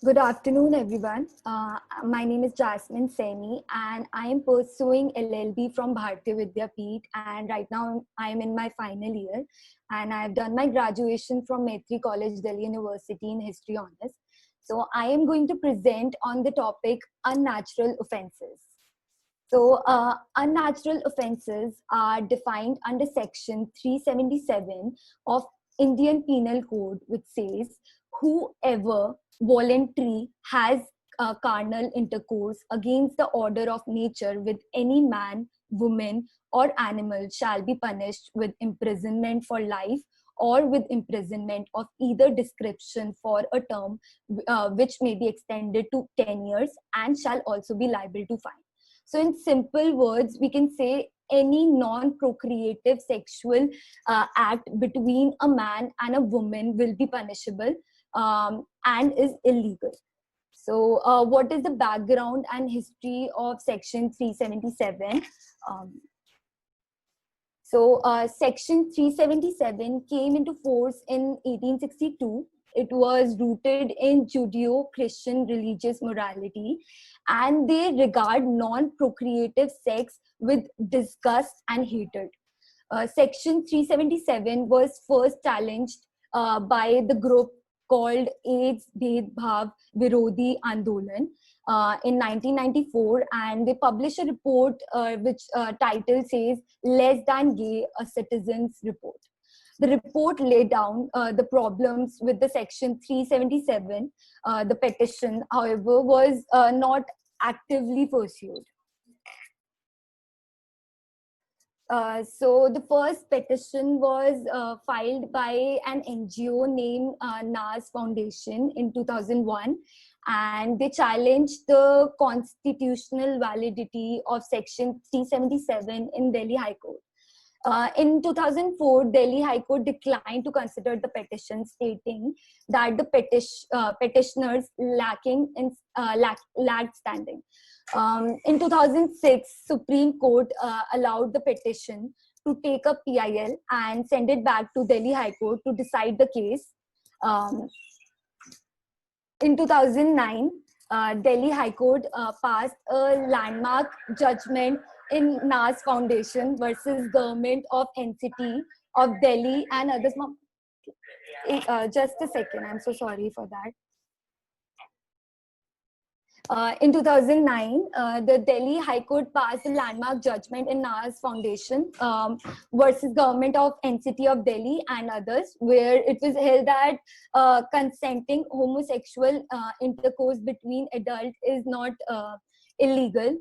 Good afternoon, everyone. My name is Jasmine Saini, and I am pursuing LLB from Bharatiya Vidyapeeth. And right now, I am in my final year, and I have done my graduation from Maitri College, Delhi University in History Honours. So, I am going to present on the topic unnatural offences. So, unnatural offences are defined under Section 377 of Indian Penal Code, which says, whoever voluntary has carnal intercourse against the order of nature with any man, woman, or animal shall be punished with imprisonment for life or with imprisonment of either description for a term which may be extended to 10 years and shall also be liable to fine. So in simple words, we can say any non-procreative sexual act between a man and a woman will be punishable and is illegal. So what is the background and history of Section 377? Section 377 came into force in 1862. It was rooted in Judeo-Christian religious morality, and they regard non-procreative sex with disgust and hatred. Section 377 was first challenged by the group called AIDS Bhed Bhav Virodhi Andolan in 1994, and they published a report which title says Less Than Gay, a Citizen's Report. The report laid down the problems with the Section 377. The petition, however, was not actively pursued. So the first petition was filed by an NGO named NAS Foundation in 2001, and they challenged the constitutional validity of Section 377 in Delhi High Court. In 2004, Delhi High Court declined to consider the petition, stating that the petitioners lacked standing. In 2006, Supreme Court allowed the petition to take up PIL and send it back to Delhi High Court to decide the case. In 2009, Delhi High Court passed a landmark judgment in NAS Foundation versus Government of NCT of Delhi and others. Just a second, I'm so sorry for that. In 2009, the Delhi High Court passed a landmark judgment in NAS Foundation versus Government of NCT of Delhi and others, where it was held that consenting homosexual intercourse between adults is not illegal.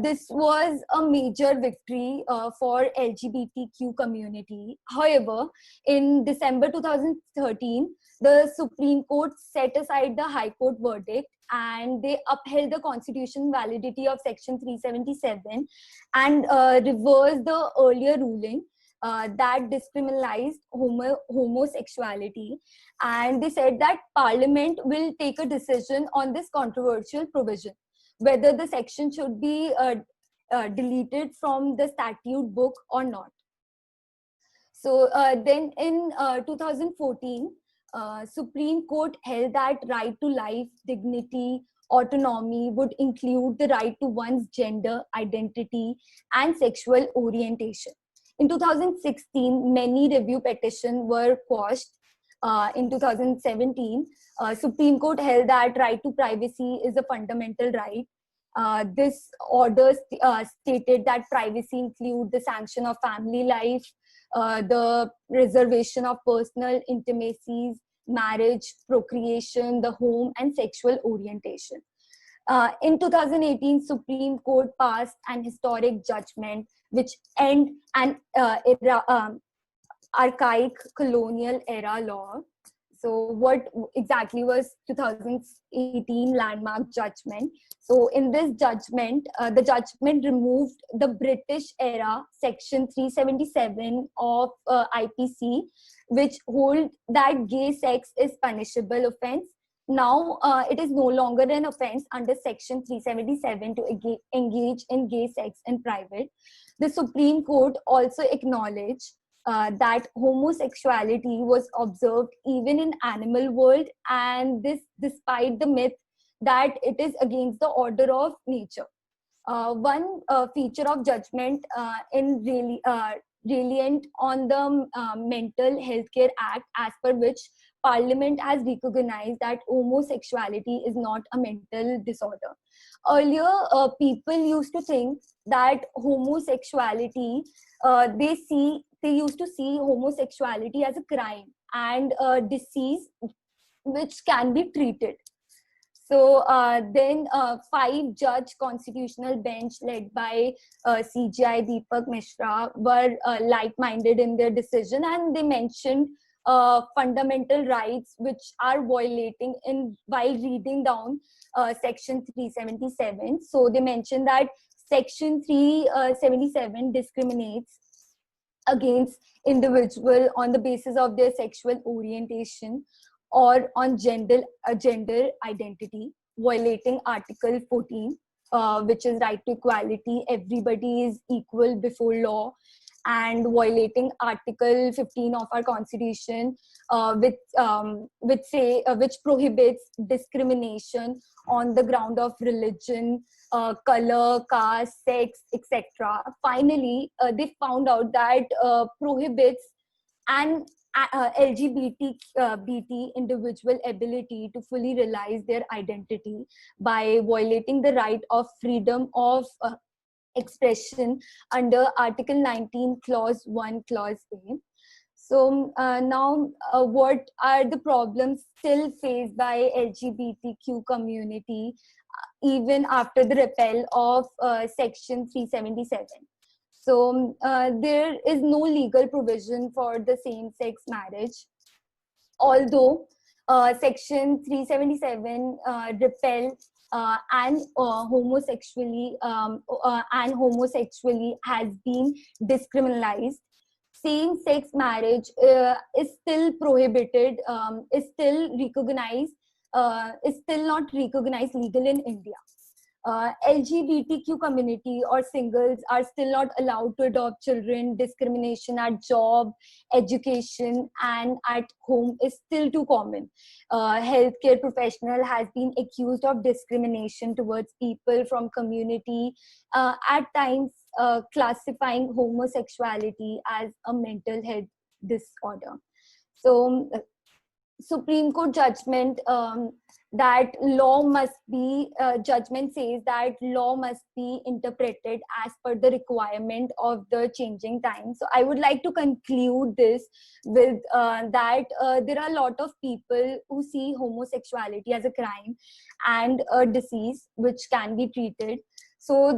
This was a major victory for LGBTQ community. However, in December 2013, the Supreme Court set aside the High Court verdict and they upheld the constitutional validity of Section 377 and reversed the earlier ruling that decriminalized homosexuality. And they said that Parliament will take a decision on this controversial provision, whether the section should be deleted from the statute book or not. So then in 2014, Supreme Court held that right to life, dignity, autonomy would include the right to one's gender, identity, and sexual orientation. In 2016, many review petitions were quashed. In 2017, Supreme Court held that right to privacy is a fundamental right. This order stated that privacy includes the sanction of family life, the reservation of personal intimacies, marriage, procreation, the home, and sexual orientation. In 2018, Supreme Court passed an historic judgment which ended an archaic colonial era law. So what exactly was 2018 landmark judgment? So in this judgment, the judgment removed the British era Section 377 of IPC, which hold that gay sex is punishable offense. Now it is no longer an offense under Section 377 to engage in gay sex in private. The Supreme Court also acknowledged that homosexuality was observed even in animal world, and this despite the myth that it is against the order of nature. One feature of judgment in really reliant on the Mental Healthcare Act, as per which Parliament has recognized that homosexuality is not a mental disorder. Earlier, people used to think that homosexuality, they used to see homosexuality as a crime and a disease which can be treated. So then 5-judge constitutional bench led by CGI Deepak Mishra were like-minded in their decision, and they mentioned fundamental rights which are violating in while reading down section 377. So they mentioned that section 377 discriminates against individual on the basis of their sexual orientation or on gender identity, violating Article 14, which is right to equality. Everybody is equal before law, and violating Article 15 of our Constitution, which prohibits discrimination on the ground of religion, color, caste, sex, etc. Finally, they found out that prohibits an LGBT individual ability to fully realize their identity by violating the right of freedom of expression under Article 19, Clause 1, Clause A. So now, what are the problems still faced by LGBTQ community even after the repeal of Section 377? So there is no legal provision for the same-sex marriage, although Section 377 repeal and homosexually has been decriminalized. Same-sex marriage is still prohibited, is still not recognized legal in India. LGBTQ community or singles are still not allowed to adopt children. Discrimination at job, education, and at home is still too common. Healthcare professional has been accused of discrimination towards people from community, at times classifying homosexuality as a mental health disorder. So Supreme Court judgment that law must be, judgment says that law must be interpreted as per the requirement of the changing times. So I would like to conclude this with that there are a lot of people who see homosexuality as a crime and a disease which can be treated. So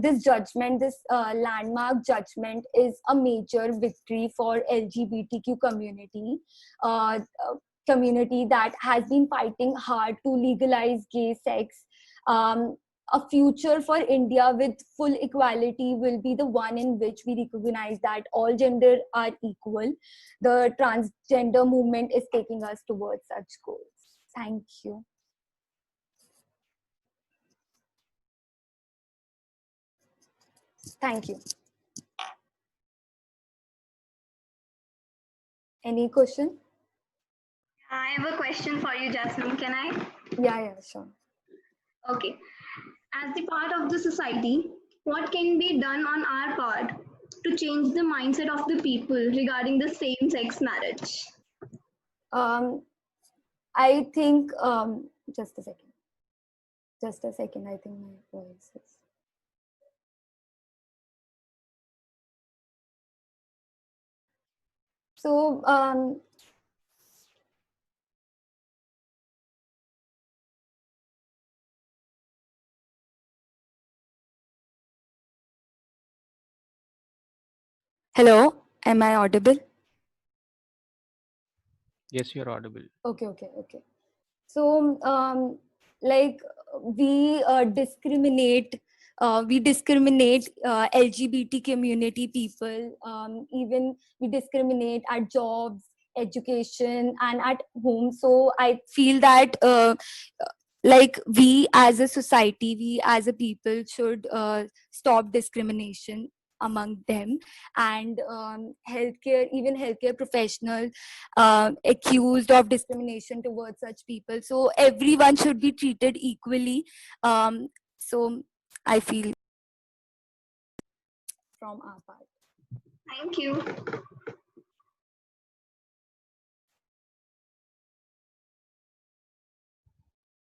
this judgment, this landmark judgment, is a major victory for LGBTQ community that has been fighting hard to legalize gay sex. A future for India with full equality will be the one in which we recognize that all gender are equal. The transgender movement is taking us towards such goals. Thank you. Thank you. Any question? I have a question for you, Jasmine. Can I? Yeah, sure. Okay. As the part of the society, what can be done on our part to change the mindset of the people regarding the same-sex marriage? I think, just a second. I think my voice is. So, hello, am I audible? Yes, you're audible. Okay. So, like we discriminate LGBT community people. Even we discriminate at jobs, education, and at home. So I feel that like we as a society, we as a people should stop discrimination. among them. And healthcare, even healthcare professionals accused of discrimination towards such people. So everyone should be treated equally. So I feel from our part. Thank you.